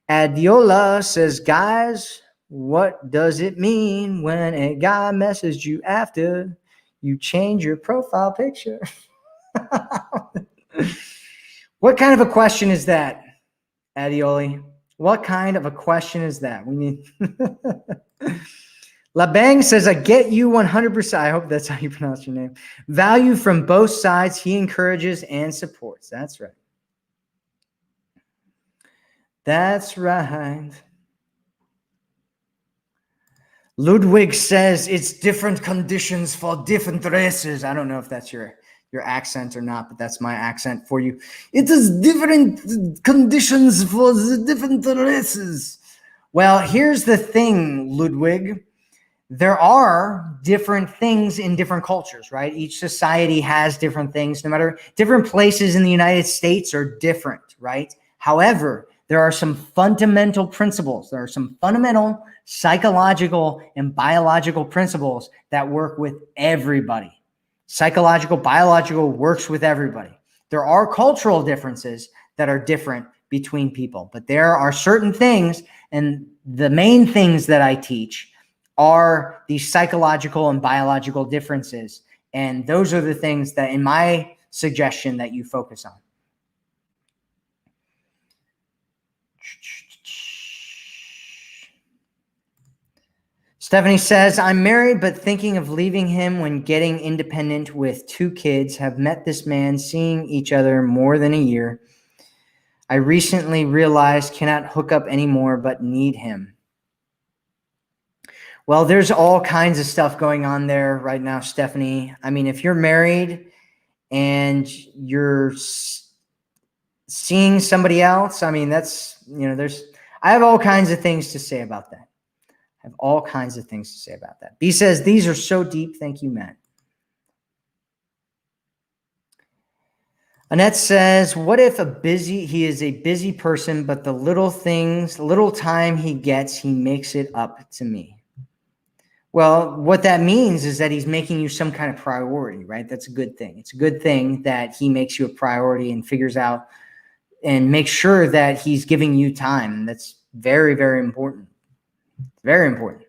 Adiola says, guys, what does it mean when a guy messaged you after you change your profile picture? What kind of a question is that, Adioli? What kind of a question is that? We need... LaBang says, I get you 100%. I hope that's how you pronounce your name. Value from both sides. He encourages and supports. That's right. That's right. Ludwig says it's different conditions for different races. I don't know if that's your accent or not, but that's my accent for you. It is different conditions for the different races. Well, here's the thing, Ludwig. There are different things in different cultures, right? Each society has different things, no matter different places in the United States are different, right? However, there are some fundamental principles. There are some fundamental psychological and biological principles that work with everybody. Psychological, biological works with everybody. There are cultural differences that are different between people, but there are certain things, and the main things that I teach are these psychological and biological differences. And those are the things that, in my suggestion, that you focus on. Stephanie says, I'm married, but thinking of leaving him when getting independent with 2 kids. Have met this man, seeing each other more than a year. I recently realized cannot hook up anymore, but need him. Well, there's all kinds of stuff going on there right now, Stephanie. I mean, if you're married and you're seeing somebody else, I mean, that's, I have all kinds of things to say about that. B says, these are so deep. Thank you, Matt. Annette says, what if he is a busy person, but the little time he gets, he makes it up to me? Well, what that means is that he's making you some kind of priority, right? That's a good thing. It's a good thing that he makes you a priority and figures out and makes sure that he's giving you time. That's very, very important. Very important.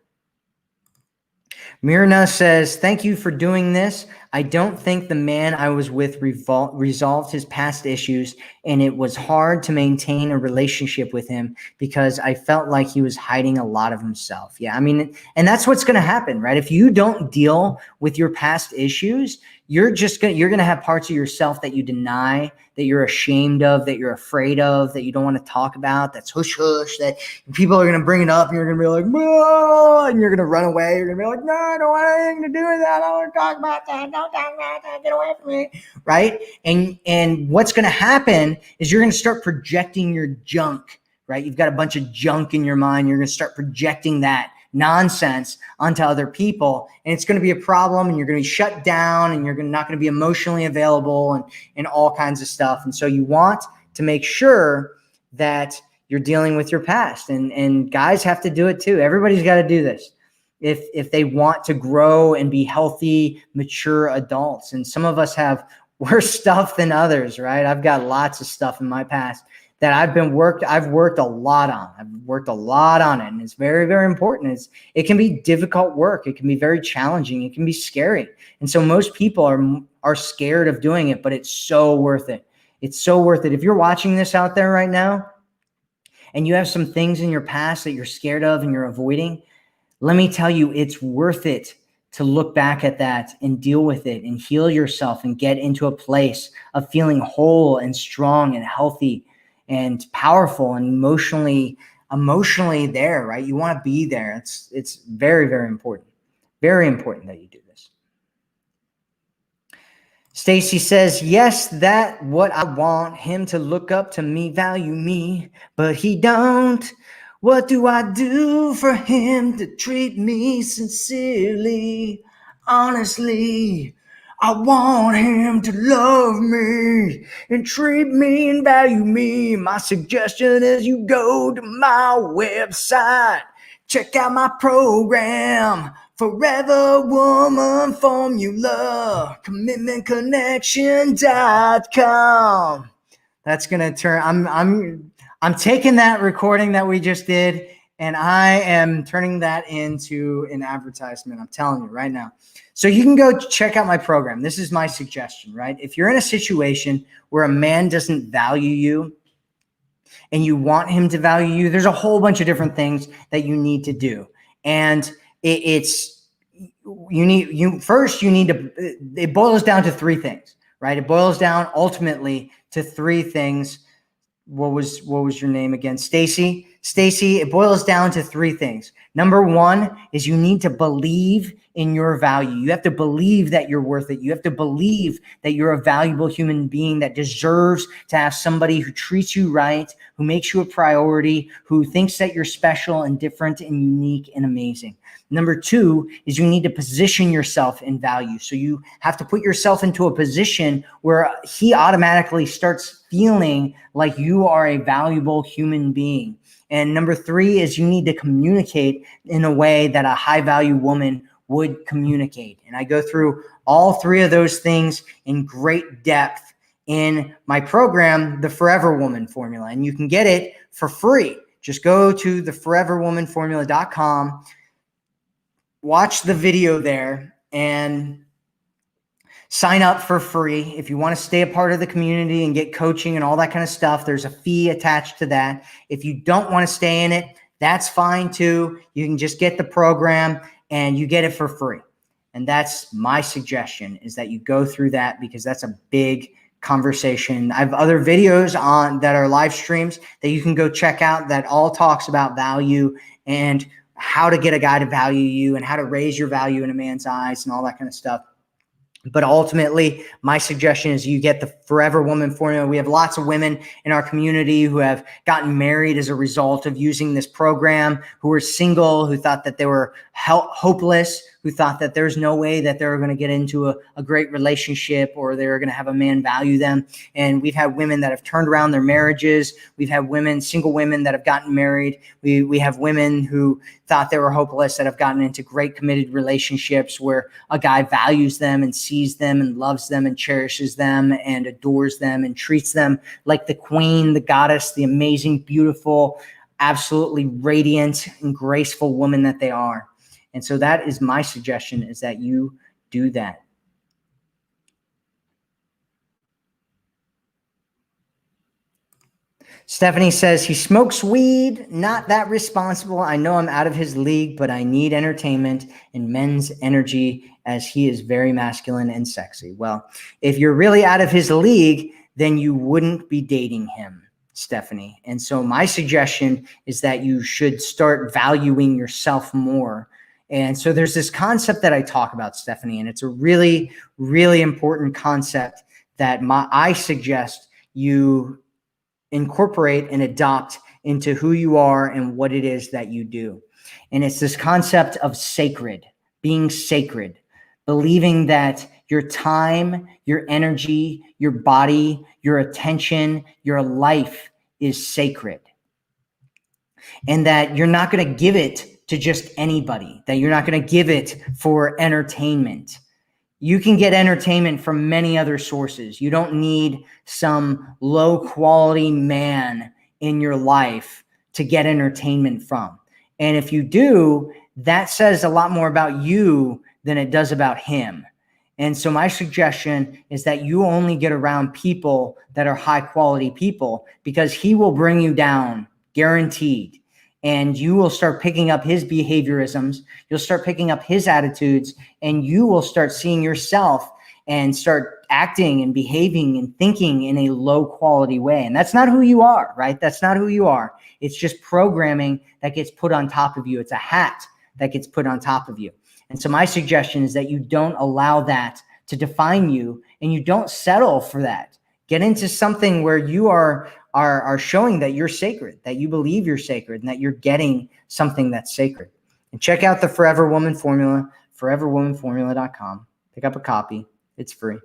Mirna says, thank you for doing this. I don't think the man I was with resolved his past issues, and it was hard to maintain a relationship with him because I felt like he was hiding a lot of himself. Yeah, I mean, and that's what's going to happen, right? If you don't deal with your past issues, you're going to have parts of yourself that you deny, that you're ashamed of, that you're afraid of, that you don't want to talk about, that's hush hush, that people are going to bring it up and you're going to be like, no, and you're going to run away. You're going to be like, no, I don't want anything to do with that. I don't want to talk about that. Don't talk about that. Get away from me. Right? And what's going to happen is you're going to start projecting your junk, right? You've got a bunch of junk in your mind. You're going to start projecting that nonsense onto other people, and it's going to be a problem, and you're going to be shut down, and you're not going to be emotionally available, and all kinds of stuff. And so you want to make sure that you're dealing with your past, and guys have to do it too. Everybody's got to do this if they want to grow and be healthy, mature adults. And some of us have worse stuff than others, right? I've got lots of stuff in my past that I've worked a lot on. I've worked a lot on it, and it's very, very important. It can be difficult work. It can be very challenging. It can be scary. And so most people are scared of doing it, but it's so worth it. It's so worth it. If you're watching this out there right now and you have some things in your past that you're scared of and you're avoiding, let me tell you, it's worth it to look back at that and deal with it and heal yourself and get into a place of feeling whole and strong and healthy and powerful and emotionally there, right? You want to be there. It's very, very important. Very important that you do this. Stacy says, yes, that what I want him to look up to me, value me, but he don't. What do I do for him to treat me sincerely, honestly? I want him to love me and treat me and value me. My suggestion is you go to my website, check out my program, Forever Woman Formula, commitmentconnection.com. That's going to turn, I'm taking that recording that we just did, and I am turning that into an advertisement. I'm telling you right now. So you can go check out my program. This is my suggestion, right? If you're in a situation where a man doesn't value you and you want him to value you, there's a whole bunch of different things that you need to do. And it boils down to 3 things, right? It boils down ultimately to 3 things. What was your name again? Stacy Stacy, it boils down to three things. Number one is you need to believe in your value. You have to believe that you're worth it. You have to believe that you're a valuable human being that deserves to have somebody who treats you right, who makes you a priority, who thinks that you're special and different and unique and amazing. Number two is you need to position yourself in value. So you have to put yourself into a position where he automatically starts feeling like you are a valuable human being. And number three is you need to communicate in a way that a high value woman would communicate. And I go through all three of those things in great depth in my program, the Forever Woman Formula. And you can get it for free. Just go to theforeverwomanformula.com, watch the video there, and sign up for free. If you want to stay a part of the community and get coaching and all that kind of stuff, there's a fee attached to that. If you don't want to stay in it, that's fine too. You can just get the program and you get it for free. And that's my suggestion, is that you go through that, because that's a big conversation. I have other videos on that are live streams that you can go check out that all talks about value and how to get a guy to value you and how to raise your value in a man's eyes and all that kind of stuff. But ultimately, my suggestion is you get the Forever Woman Formula. We have lots of women in our community who have gotten married as a result of using this program, who were single, who thought that they were hopeless, who thought that there's no way that they were going to get into a great relationship or they were going to have a man value them. And we've had women that have turned around their marriages. We've had women, single women, that have gotten married. We have women who thought they were hopeless that have gotten into great committed relationships where a guy values them and sees them and loves them and cherishes them and adores them and treats them like the queen, the goddess, the amazing, beautiful, absolutely radiant and graceful woman that they are. And so that is my suggestion, is that you do that. Stephanie says, he smokes weed, not that responsible. I know I'm out of his league, but I need entertainment and men's energy as he is very masculine and sexy. Well, if you're really out of his league, then you wouldn't be dating him, Stephanie. And so my suggestion is that you should start valuing yourself more. And so there's this concept that I talk about, Stephanie, and it's a really, really important concept that I suggest you incorporate and adopt into who you are and what it is that you do. And it's this concept of sacred, being sacred, believing that your time, your energy, your body, your attention, your life is sacred. And that you're not going to give it to just anybody, that you're not going to give it for entertainment. You can get entertainment from many other sources. You don't need some low quality man in your life to get entertainment from. And if you do, that says a lot more about you than it does about him. And so my suggestion is that you only get around people that are high quality people, because he will bring you down, guaranteed. And you will start picking up his behaviorisms. You'll start picking up his attitudes, and you will start seeing yourself and start acting and behaving and thinking in a low quality way. And that's not who you are, right? That's not who you are. It's just programming that gets put on top of you. It's a hat that gets put on top of you. And so my suggestion is that you don't allow that to define you, and you don't settle for that. Get into something where you are showing that you're sacred, that you believe you're sacred, and that you're getting something that's sacred. And check out the Forever Woman Formula, foreverwomanformula.com. Pick up a copy. It's free.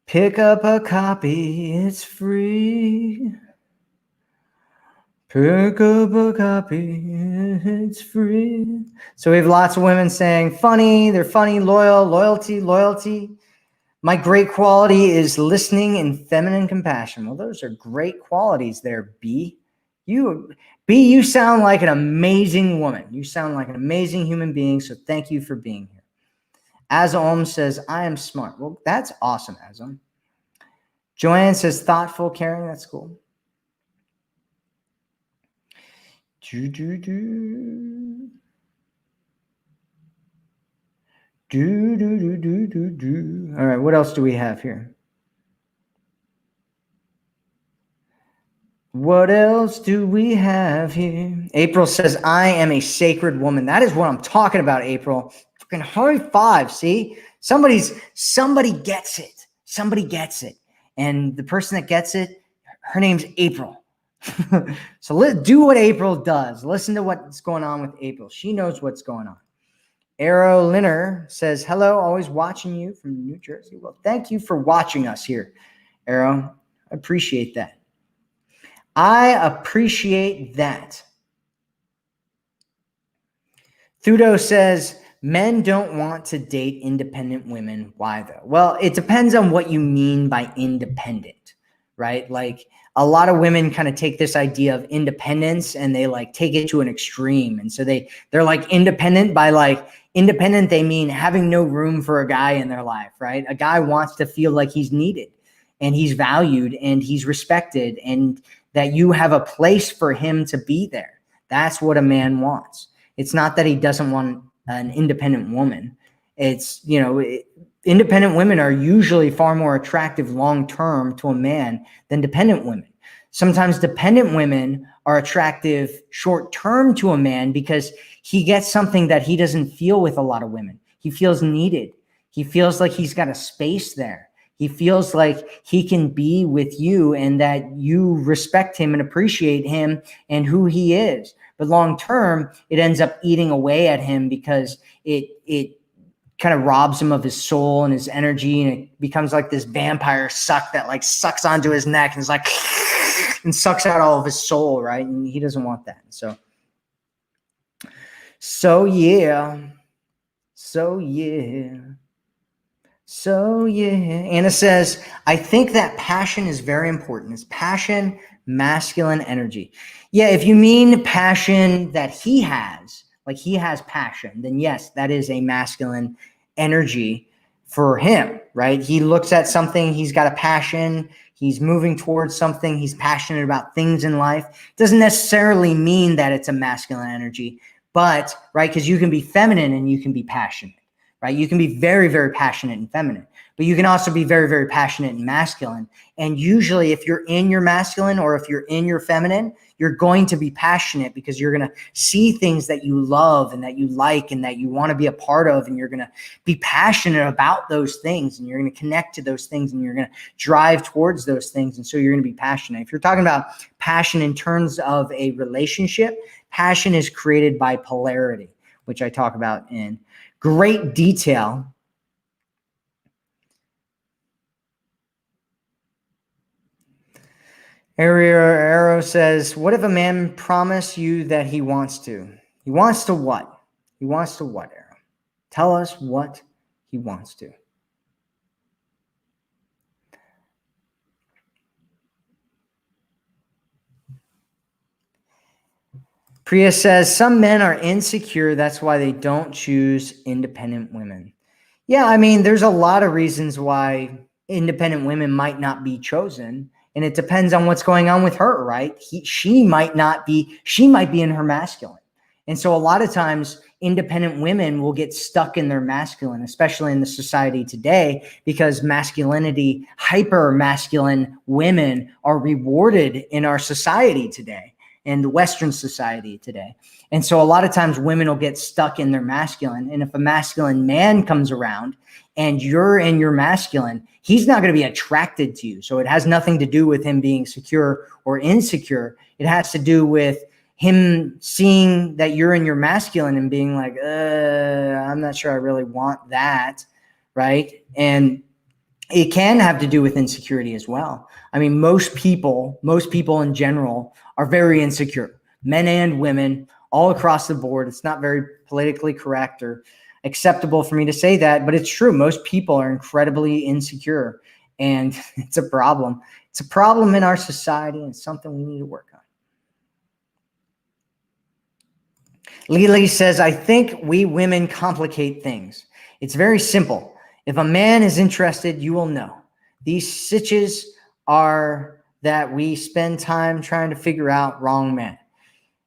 Pick up a copy. It's free. Pick up a copy. It's free. So we have lots of women saying funny. They're funny, loyal, loyalty. My great quality is listening and feminine compassion. Well, those are great qualities there, B. You sound like an amazing woman. You sound like an amazing human being, so thank you for being here. Azom says, I am smart. Well, that's awesome, Azom. Joanne says, thoughtful, caring. That's cool. All right, what else do we have here? What else do we have here? April says, I am a sacred woman. That is what I'm talking about, April. Fucking high five, see? Somebody gets it. Somebody gets it. And the person that gets it, her name's April. So let's do what April does. Listen to what's going on with April. She knows what's going on. Arrow Linner says, hello, always watching you from New Jersey. Well, thank you for watching us here, Arrow. I appreciate that. I appreciate that. Thudo says, men don't want to date independent women. Why though? Well, it depends on what you mean by independent, right? Like a lot of women kind of take this idea of independence and they like take it to an extreme. And so they're like independent by like independent. They mean having no room for a guy in their life, right? A guy wants to feel like he's needed and he's valued and he's respected and that you have a place for him to be there. That's what a man wants. It's not that he doesn't want an independent woman. It's, independent women are usually far more attractive long-term to a man than dependent women. Sometimes dependent women are attractive short-term to a man because he gets something that he doesn't feel with a lot of women. He feels needed. He feels like he's got a space there. He feels like he can be with you and that you respect him and appreciate him and who he is. But long term, it ends up eating away at him because it kind of robs him of his soul and his energy, and it becomes like this vampire suck that like sucks onto his neck and is like and sucks out all of his soul, right? And he doesn't want that. So yeah. Anna says, I think that passion is very important. Is passion masculine energy? Yeah, if you mean passion that he has, like he has passion, then yes, that is a masculine energy for him, right? He looks at something, he's got a passion, he's moving towards something, he's passionate about things in life. It doesn't necessarily mean that it's a masculine energy, but, right, because you can be feminine and you can be passionate. Right? You can be very, very passionate and feminine, but you can also be very, very passionate and masculine. And usually if you're in your masculine or if you're in your feminine, you're going to be passionate because you're going to see things that you love and that you like and that you want to be a part of. And you're going to be passionate about those things and you're going to connect to those things and you're going to drive towards those things. And so you're going to be passionate. If you're talking about passion in terms of a relationship, passion is created by polarity, which I talk about in great detail. Arrow says, what if a man promise you that he wants to? He wants to what? He wants to what, Arrow? Tell us what he wants to. Priya says, some men are insecure. That's why they don't choose independent women. Yeah, I mean, there's a lot of reasons why independent women might not be chosen. And it depends on what's going on with her, right? She might be in her masculine. And so a lot of times independent women will get stuck in their masculine, especially in the society today, because masculinity, hyper masculine women are rewarded in our society today. In the Western society today. And so a lot of times women will get stuck in their masculine. And if a masculine man comes around and you're in your masculine, he's not going to be attracted to you. So it has nothing to do with him being secure or insecure. It has to do with him seeing that you're in your masculine and being like, I'm not sure I really want that, right? And it can have to do with insecurity as well. I mean, most people in general are very insecure, men and women, all across the board. It's not very politically correct or acceptable for me to say that, but it's true. Most people are incredibly insecure, and it's a problem. It's a problem in our society, and it's something we need to work on. Lily says, I think we women complicate things. It's very simple. If a man is interested, you will know. These sitches are that we spend time trying to figure out. Wrong man.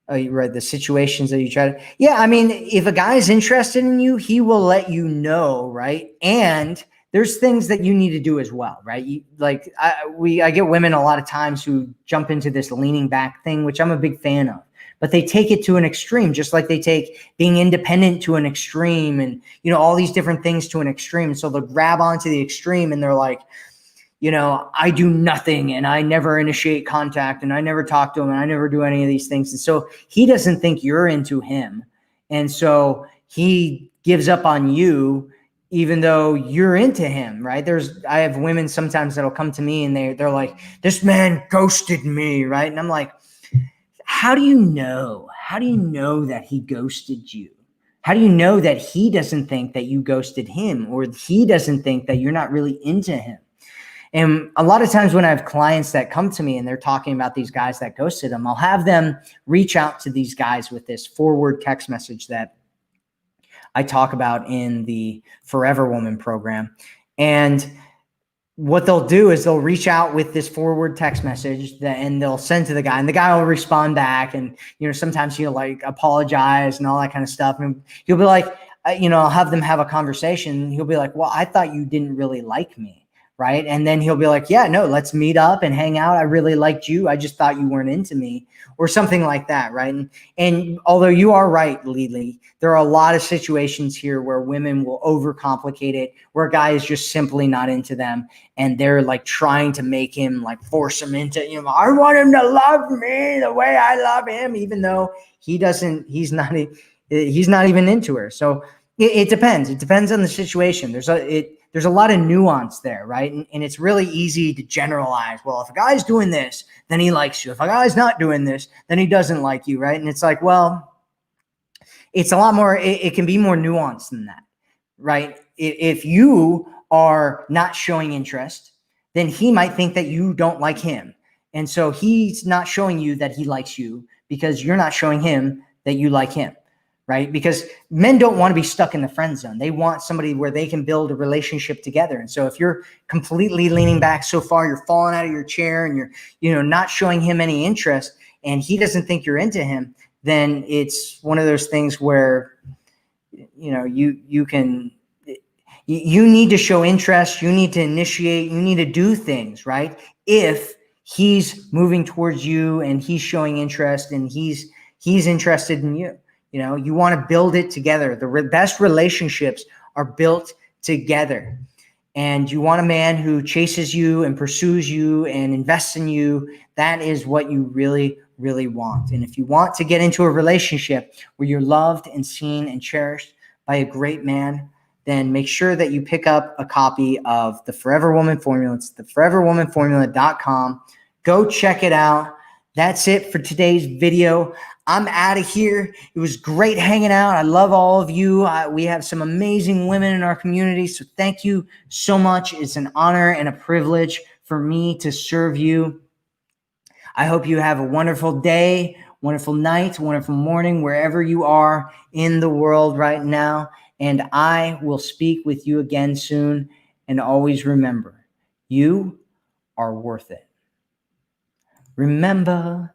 Oh, you read the situations that you try to. Yeah, I mean, if a guy is interested in you, he will let you know, right? And there's things that you need to do as well, right? I get women a lot of times who jump into this leaning back thing, which I'm a big fan of, but they take it to an extreme, just like they take being independent to an extreme, and all these different things to an extreme. So they'll grab onto the extreme and they're like, I do nothing and I never initiate contact and I never talk to him and I never do any of these things. And so he doesn't think you're into him. And so he gives up on you, even though you're into him, right? I have women sometimes that'll come to me and they're like, this man ghosted me, right? And I'm like, how do you know? How do you know that he ghosted you? How do you know that he doesn't think that you ghosted him, or he doesn't think that you're not really into him? And a lot of times when I have clients that come to me and they're talking about these guys that ghosted them, I'll have them reach out to these guys with this forward text message that I talk about in the Forever Woman program. And what they'll do is they'll reach out with this forward text message and they'll send to the guy, and the guy will respond back. And, sometimes he'll like apologize and all that kind of stuff. And he'll be like, I'll have them have a conversation. He'll be like, well, I thought you didn't really like me. Right. And then he'll be like, yeah, no, let's meet up and hang out. I really liked you. I just thought you weren't into me, or something like that. Right. And although you are right, Lily, there are a lot of situations here where women will overcomplicate it, where a guy is just simply not into them. And they're like trying to make him, like force him into, I want him to love me the way I love him, even though he's not even into her. So it depends. It depends on the situation. There's a lot of nuance there, right? And it's really easy to generalize. Well, if a guy's doing this, then he likes you. If a guy's not doing this, then he doesn't like you, right? And it's like, well, it's a lot more, it can be more nuanced than that, right? If you are not showing interest, then he might think that you don't like him. And so he's not showing you that he likes you because you're not showing him that you like him. Right? Because men don't want to be stuck in the friend zone. They want somebody where they can build a relationship together. And so if you're completely leaning back so far, you're falling out of your chair and you're, not showing him any interest, and he doesn't think you're into him, then it's one of those things where, you need to show interest. You need to initiate, you need to do things, right? If he's moving towards you and he's showing interest and he's interested in you. You want to build it together. The best relationships are built together. And you want a man who chases you and pursues you and invests in you. That is what you really, really want. And if you want to get into a relationship where you're loved and seen and cherished by a great man, then make sure that you pick up a copy of the Forever Woman Formula. It's theforeverwomanformula.com. Go check it out. That's it for today's video. I'm out of here. It was great hanging out. I love all of you. We have some amazing women in our community, so thank you so much. It's an honor and a privilege for me to serve you. I hope you have a wonderful day, wonderful night, wonderful morning, wherever you are in the world right now. And I will speak with you again soon. And always remember, you are worth it. Remember